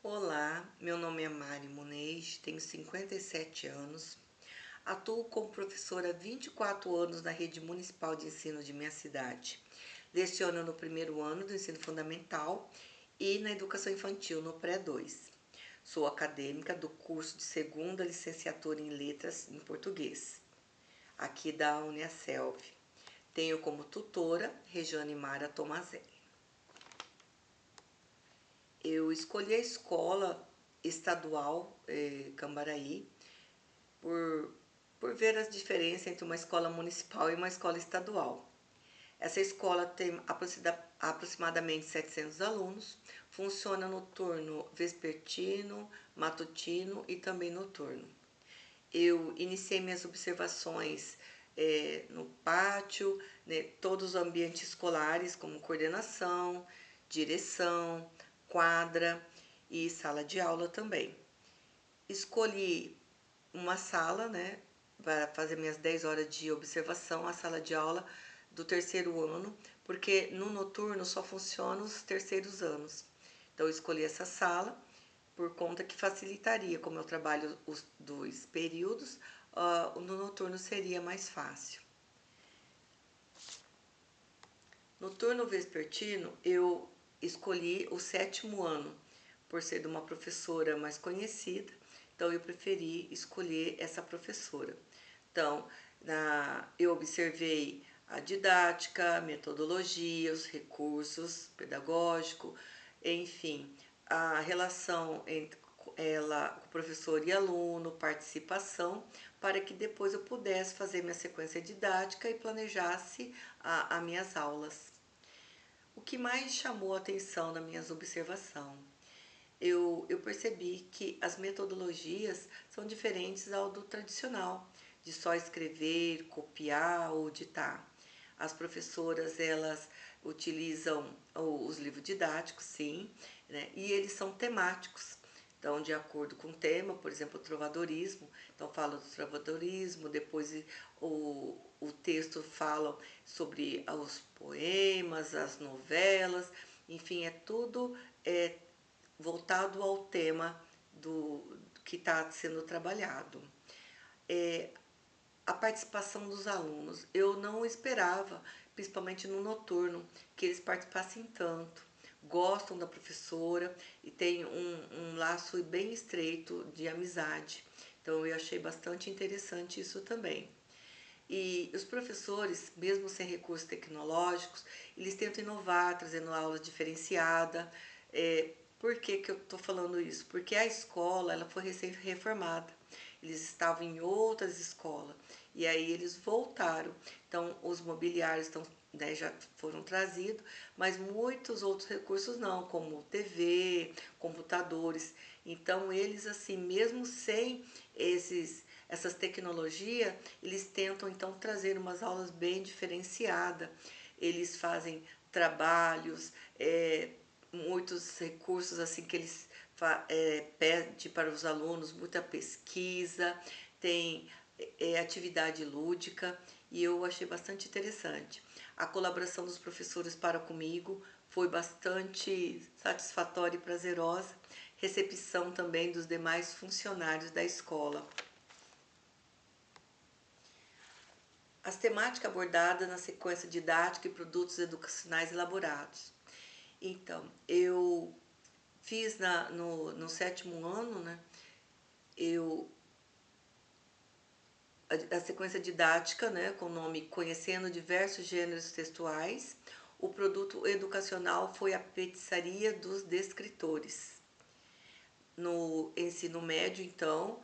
Olá, meu nome é Mari Muniz, tenho 57 anos, atuo como professora há 24 anos na rede municipal de ensino de minha cidade. Leciono no primeiro ano do ensino fundamental e na educação infantil no pré-2. Sou acadêmica do curso de segunda licenciatura em letras em português, aqui da Uniaselv. Tenho como tutora Rejane Mara Tomazelli. Eu escolhi a escola estadual Cambaraí por, por ver as diferenças entre uma escola municipal e uma escola estadual. Essa escola tem aproximadamente 700 alunos, funciona no turno vespertino, matutino e também noturno. Eu iniciei minhas observações no pátio, né, todos os ambientes escolares, como coordenação, direção, quadra e sala de aula também. Escolhi uma sala, né, para fazer minhas 10 horas de observação, a sala de aula do terceiro ano, porque no noturno só funciona os terceiros anos. Então eu escolhi essa sala por conta que facilitaria, como eu trabalho os 2 períodos, no noturno seria mais fácil. No turno vespertino, eu escolhi o 7º ano, por ser de uma professora mais conhecida, então eu preferi escolher essa professora. Então, eu observei a didática, a metodologia, os recursos pedagógicos, enfim, a relação entre o professor e aluno, participação, para que depois eu pudesse fazer minha sequência didática e planejasse as minhas aulas. O que mais chamou a atenção nas minhas observações? Eu percebi que as metodologias são diferentes ao do tradicional, de só escrever, copiar ou ditar. As professoras, elas utilizam os livros didáticos, sim, né? E eles são temáticos. Então, de acordo com o tema, por exemplo, o trovadorismo, então fala do trovadorismo, depois o texto fala sobre os poemas, as novelas, enfim, é tudo voltado ao tema do que está sendo trabalhado. A participação dos alunos, eu não esperava, principalmente no noturno, que eles participassem tanto. Gostam da professora e tem um laço bem estreito de amizade. Então eu achei bastante interessante isso também. E os professores, mesmo sem recursos tecnológicos, eles tentam inovar, trazendo aula diferenciada. Por que eu estou falando isso? Porque a escola ela foi recém-reformada. Eles estavam em outras escolas e aí eles voltaram. Então, os mobiliários estão, né, já foram trazidos, mas muitos outros recursos não, como TV, computadores. Então, eles, assim, mesmo sem essas tecnologias, eles tentam então trazer umas aulas bem diferenciadas. Eles fazem trabalhos, muitos recursos assim que eles pedem para os alunos, muita pesquisa, tem atividade lúdica e eu achei bastante interessante. A colaboração dos professores para comigo foi bastante satisfatória e prazerosa, recepção também dos demais funcionários da escola. As temáticas abordadas na sequência didática e produtos educacionais elaborados. Então, eu fiz no 7º ano, né, a sequência didática, né, com o nome Conhecendo Diversos Gêneros Textuais. O produto educacional foi a Petiçaria dos Descritores. No ensino médio, então,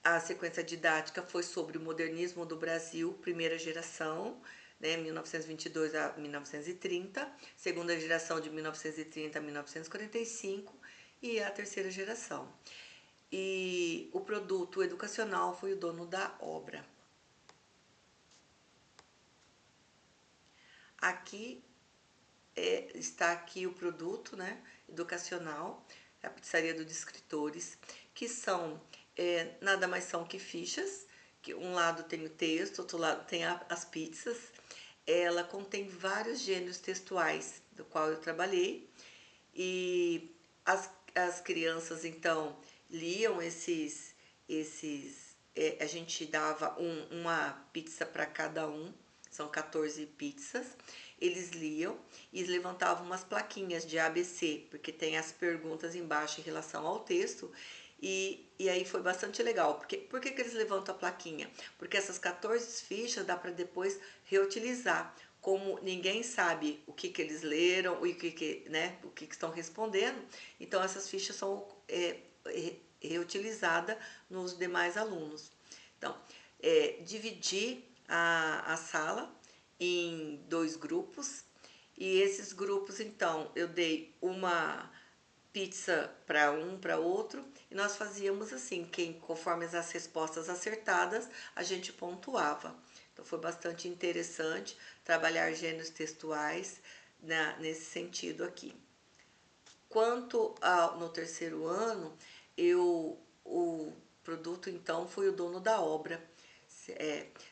a sequência didática foi sobre o modernismo do Brasil, primeira geração, né, 1922 a 1930, segunda geração de 1930 a 1945 e a terceira geração. E o produto educacional foi o dono da obra. Aqui está aqui o produto, né, educacional, a Pizzaria dos Escritores, que são nada mais são que fichas, que um lado tem o texto, outro lado tem as pizzas. Ela contém vários gêneros textuais do qual eu trabalhei e as as crianças então liam a gente dava uma pizza para cada um, são 14 pizzas. Eles liam e levantavam umas plaquinhas de ABC, porque tem as perguntas embaixo em relação ao texto. E aí foi bastante legal. Por que eles levantam a plaquinha? Porque essas 14 fichas dá para depois reutilizar. Como ninguém sabe o que eles leram, o que estão respondendo, então essas fichas são reutilizadas nos demais alunos. Então, dividir a sala em 2 grupos, e esses grupos, então, eu dei uma pizza para um, para outro, e nós fazíamos assim, conforme as respostas acertadas, a gente pontuava. Então foi bastante interessante trabalhar gêneros textuais nesse sentido aqui. Quanto no terceiro ano, o produto então foi o dono da obra.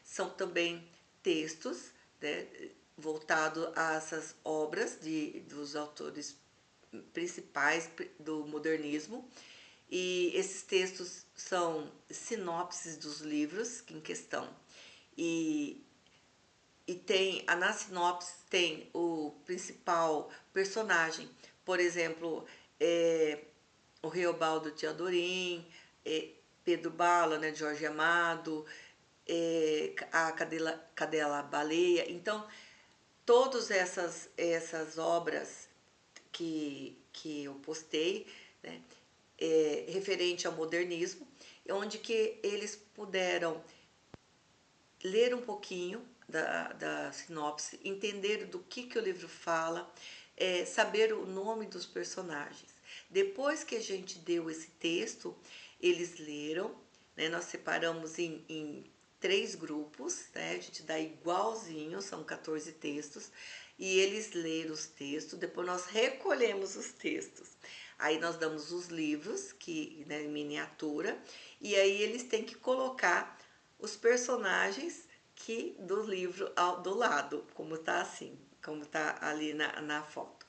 São também textos, né, voltados a essas obras dos autores principais do modernismo, e esses textos são sinopses dos livros em questão. E na sinopse tem o principal personagem, por exemplo, o Reobaldo Teodorim, Pedro Bala, né, Jorge Amado, a Cadela Baleia. Então, todas essas obras que eu postei, né, referente ao modernismo, onde que eles puderam ler um pouquinho da sinopse, entender do que o livro fala, saber o nome dos personagens. Depois que a gente deu esse texto, eles leram, né, nós separamos em 3 grupos, né, a gente dá igualzinho, são 14 textos, e eles leram os textos, depois nós recolhemos os textos. Aí nós damos os livros, né, em miniatura, e aí eles têm que colocar os personagens do livro do lado, como tá assim, como tá ali na foto.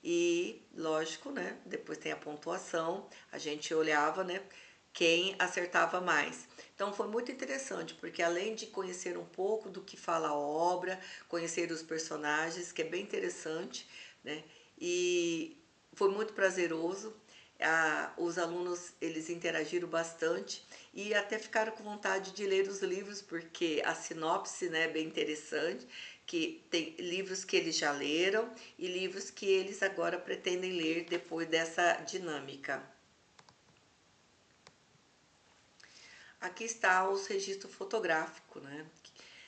E, lógico, né, depois tem a pontuação, a gente olhava, né, quem acertava mais. Então foi muito interessante, porque além de conhecer um pouco do que fala a obra, conhecer os personagens, que é bem interessante, né, e foi muito prazeroso. Os alunos, eles interagiram bastante e até ficaram com vontade de ler os livros, porque a sinopse, né, é bem interessante, que tem livros que eles já leram e livros que eles agora pretendem ler depois dessa dinâmica. Aqui está os registros fotográficos, né?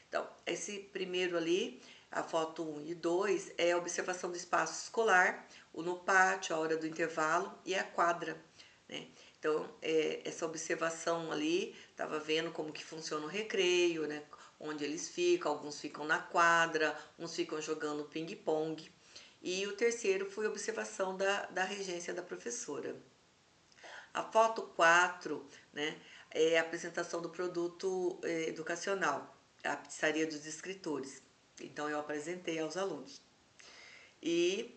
Então, esse primeiro ali, a foto 1 e 2, é a observação do espaço escolar, o no pátio, a hora do intervalo e a quadra, né? Então, essa observação ali, estava vendo como que funciona o recreio, né? Onde eles ficam, alguns ficam na quadra, uns ficam jogando ping-pong. E o terceiro foi a observação da regência da professora. A foto 4, né, é a apresentação do produto educacional, a pizzaria dos escritores. Então, eu apresentei aos alunos. E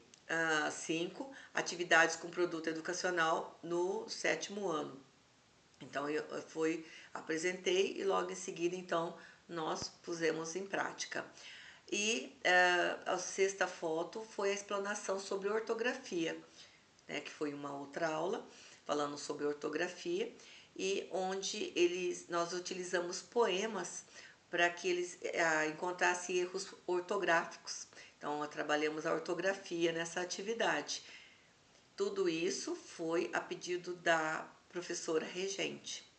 5, atividades com produto educacional no 7º ano. Então, eu apresentei e logo em seguida, então, nós pusemos em prática. E a 6ª foto foi a explanação sobre ortografia, né, que foi uma outra aula falando sobre ortografia, e onde nós utilizamos poemas para que eles encontrassem erros ortográficos. Então, trabalhamos a ortografia nessa atividade. Tudo isso foi a pedido da professora regente.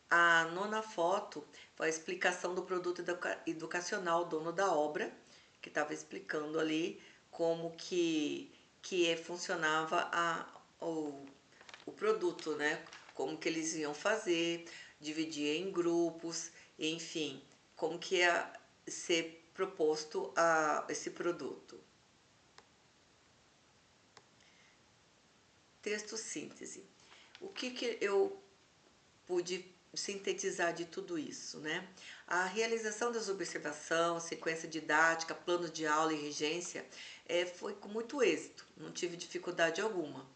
A 9ª foto foi a explicação do produto educacional, dono da obra, que estava explicando ali como que funcionava o produto, né? Como que eles iam fazer, dividir em grupos, enfim, como que ia ser proposto esse produto. Texto síntese. O que eu pude sintetizar de tudo isso, né? A realização das observações, sequência didática, plano de aula e regência foi com muito êxito, não tive dificuldade alguma.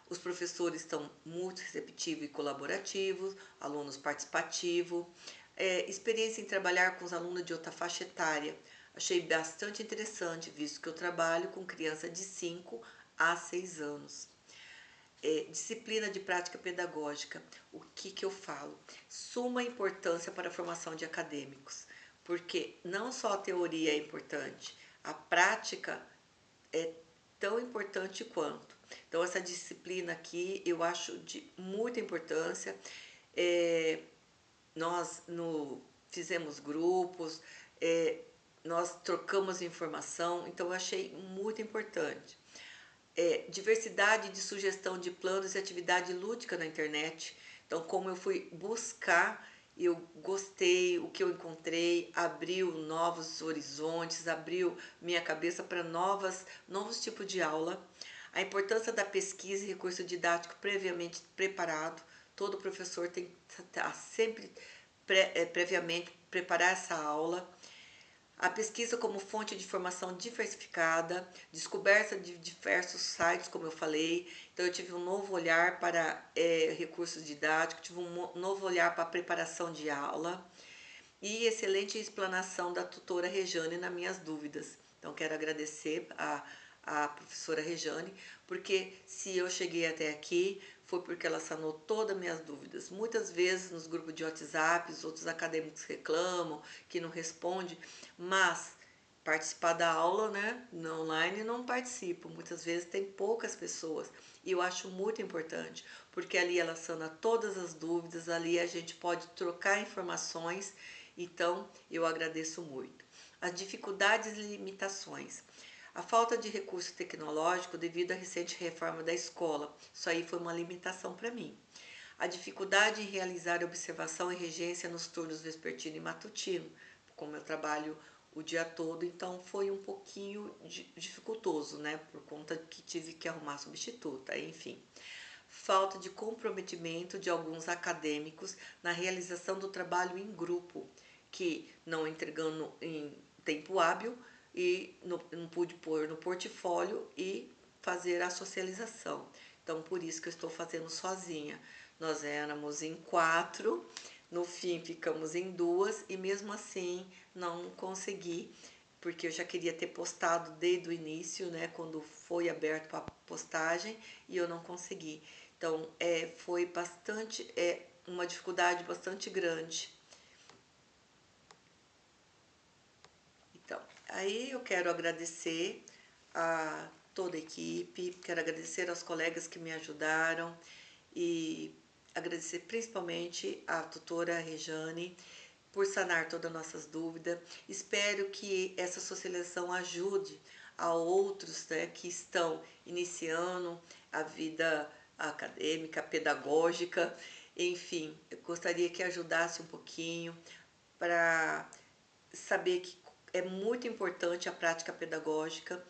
Os professores estão muito receptivos e colaborativos, alunos participativos. Experiência em trabalhar com os alunos de outra faixa etária. Achei bastante interessante, visto que eu trabalho com criança de 5 a 6 anos. Disciplina de prática pedagógica. O que eu falo? Suma importância para a formação de acadêmicos, porque não só a teoria é importante, a prática é tão importante quanto. Então, essa disciplina aqui eu acho de muita importância. Nós fizemos grupos, nós trocamos informação, então eu achei muito importante. Diversidade de sugestão de planos e atividade lúdica na internet. Então, como eu fui buscar, eu gostei, o que eu encontrei, abriu novos horizontes, abriu minha cabeça para novos tipos de aula. A importância da pesquisa e recurso didático previamente preparado. Todo professor tem que estar sempre previamente preparar essa aula. A pesquisa como fonte de informação diversificada, descoberta de diversos sites, como eu falei. Então, eu tive um novo olhar para recursos didáticos, tive um novo olhar para a preparação de aula e excelente explanação da tutora Rejane nas minhas dúvidas. Então, quero agradecer a professora Rejane, porque se eu cheguei até aqui foi porque ela sanou todas as minhas dúvidas. Muitas vezes nos grupos de WhatsApp, os outros acadêmicos reclamam que não responde, mas participar da aula, né, no online não participo. Muitas vezes tem poucas pessoas e eu acho muito importante, porque ali ela sana todas as dúvidas, ali a gente pode trocar informações. Então, eu agradeço muito. As dificuldades e limitações. A falta de recurso tecnológico devido à recente reforma da escola. Isso aí foi uma limitação para mim. A dificuldade em realizar observação e regência nos turnos vespertino e matutino, como eu trabalho o dia todo, então foi um pouquinho dificultoso, né? Por conta que tive que arrumar substituta, enfim. Falta de comprometimento de alguns acadêmicos na realização do trabalho em grupo, que não entregando em tempo hábil e não pude pôr no portfólio e fazer a socialização. Então, por isso que eu estou fazendo sozinha. Nós éramos em 4, no fim ficamos em 2 e mesmo assim não consegui, porque eu já queria ter postado desde o início, né, quando foi aberto para postagem, e eu não consegui. Então, foi bastante, uma dificuldade bastante grande. Então, aí eu quero agradecer a toda a equipe, quero agradecer aos colegas que me ajudaram e agradecer principalmente à tutora Rejane por sanar todas as nossas dúvidas. Espero que essa socialização ajude a outros, né, que estão iniciando a vida acadêmica, pedagógica, enfim, eu gostaria que ajudasse um pouquinho para saber que é muito importante a prática pedagógica.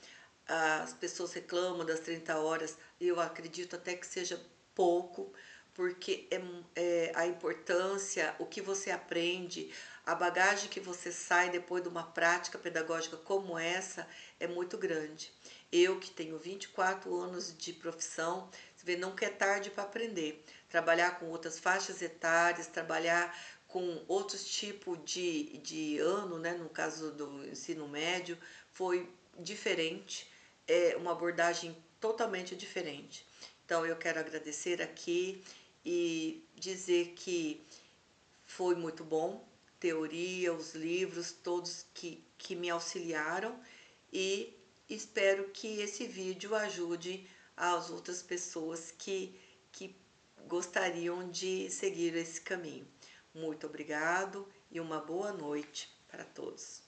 As pessoas reclamam das 30 horas, eu acredito até que seja pouco, porque a importância, o que você aprende, a bagagem que você sai depois de uma prática pedagógica como essa é muito grande. Eu que tenho 24 anos de profissão, você vê, nunca é tarde para aprender. Trabalhar com outras faixas etárias, trabalhar com outros tipos de ano, né, no caso do ensino médio, foi diferente, uma abordagem totalmente diferente. Então, eu quero agradecer aqui e dizer que foi muito bom, teoria, os livros, todos que me auxiliaram, e espero que esse vídeo ajude as outras pessoas que gostariam de seguir esse caminho. Muito obrigado e uma boa noite para todos.